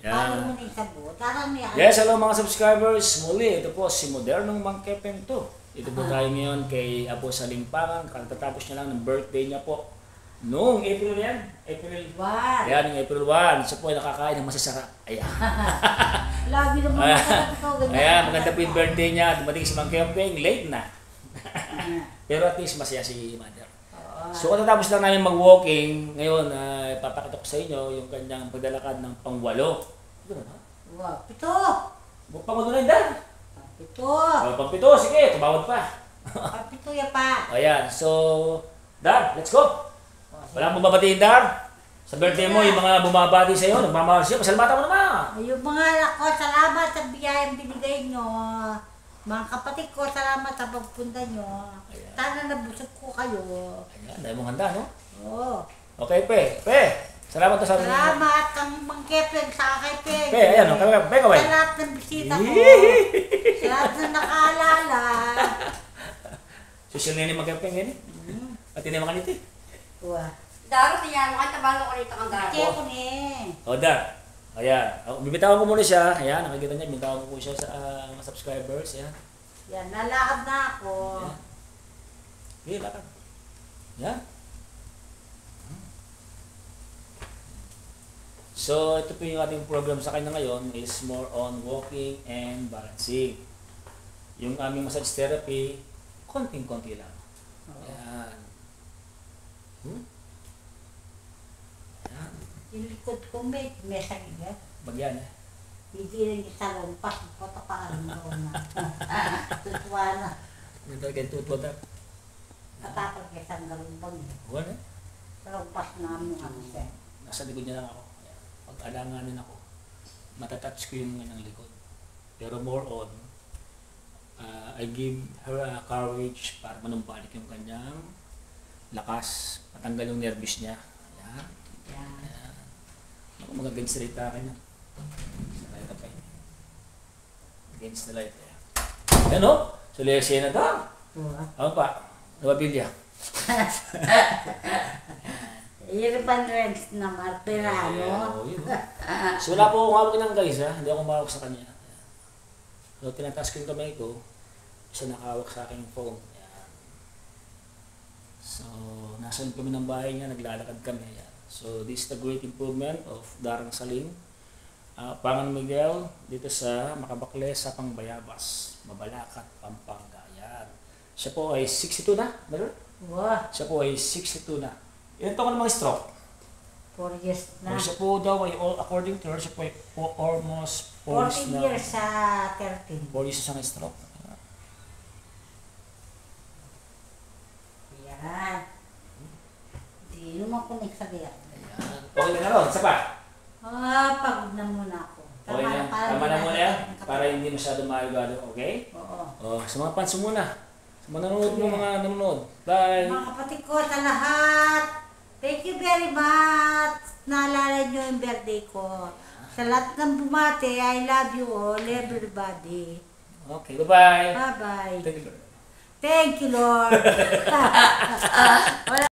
Yan. Yan. Yes, hello mga subscribers. Muli, ito po si Modernong Mang Kepeng to. Ito po tayo ngayon kay Apo Salingpangan. Katatapos niya lang ng birthday niya po. Noong April yan. April 1. Yan, yung April 1. Siya po ay nakakain ng masasarap. Ayan. Lagi naman masarap ito. Ayan, maganda po yung birthday niya. Dumating si Mang Kepeng. Late na. Pero at least masaya si Mother. So katatapos lang namin mag-walking, ngayon ipapakita ko sa inyo yung kanyang paglalakad ng pang-8. Ito na. Wow, 7. Pang-8 na yun, Dan. 7. Pang-7, sige, tumawad pa. Pang-7 ya pa. Ayan, so, Dan, let's go. Wala mong babatiin, Dan. Sa birthday mo, yung mga bumabati sa iyo, nagmamahal siya, pasalamatan mo naman. Yung mga anak ko, salamat sa biyayang binigay nyo. Mga kapatid ko, salamat sa pagpunta nyo. Sana nabusog ko kayo. Ayan, dahil mong handa, no? Oo. Okay, Pe. Salamat sa amin. Salamat kang Mang Kepeng sa kay Pe. Pe, ayan, no? Pe, kaway. Sa lahat ng bisita ko. Sa lahat na nakaalala. Social na yung magkapeng yan eh. Pati na yung mga niti. Wah. Daro niya, makatabalo ko rito kang gago. Kaya ko ni. O, Dan. Ayan. Bibitawan ko muna siya. Ayan, nakikita niya. Bibitawan ko po siya sa mga subscribers. Ayan. Yan, nalakad na ako. Ayan. Okay, lakad. Ayan. So, ito po yung ating program sa kanya ngayon is more on walking and balancing. Yung aming massage therapy, konting-konti lang. Ayan. Ayan. Yung likod ko may sagigat. Bagyan eh. Hindi rin kita lumpas. Patapakan mo na. Tutwa na. Ito kayo tutwa na. Natapal kayo sa galumbang. Wala eh. Lumpas na mo ang siya. Nasa likod niya lang ako. Ayan. Pag alanganin ako, matatouch ko yung ng likod. Pero more on, I give her a courage para manumbalik yung kanyang lakas, matanggal yung nervous niya. Ayan. Ayan. Ako mag-against the light ka kanya. Sakay ka pa yun. Against the light. Ayan. Ayan o. So, lesi na daw. Ano pa? Nababilya. Urban Rents na Martirano. So, wala po akong hawak ng guys ha. Hindi ako mahawak sa kanya. So, tinataas ko yung kamay ko. Isa nakahawak sa aking phone. Ayan. So, nasa kami ng bahay niya, naglalakad kami. Ayan. So, this is the great improvement of Darang Saling. Pangan Miguel, dito sa Makabakle, sa Pangbayabas, Mabalacat, Pampanga. Ayan. Siya po ay 62 na, meron? Wow. Siya po ay 62 na. Ilan taon ka namang stroke? 4 years na. Siya po daw ay, according to her, siya po ay almost 14 years sa 13. 4 years sa stroke. Yan. Hindi naman ko nagsabihan. Ayan. Okay na ron, isa pa. Pagod na muna ako. Okay na, tama na muna yan. Para hindi masyado maagado, okay? Oo. Sa mga fans muna. Sa mga nanonood mo, mga nanonood. Bye! Mga kapatid ko sa lahat, thank you very much. Naalala nyo yung birthday ko. Sa lahat ng bumate, I love you all, everybody. Okay, bye-bye! Bye-bye. Thank you. Thank you, Lord.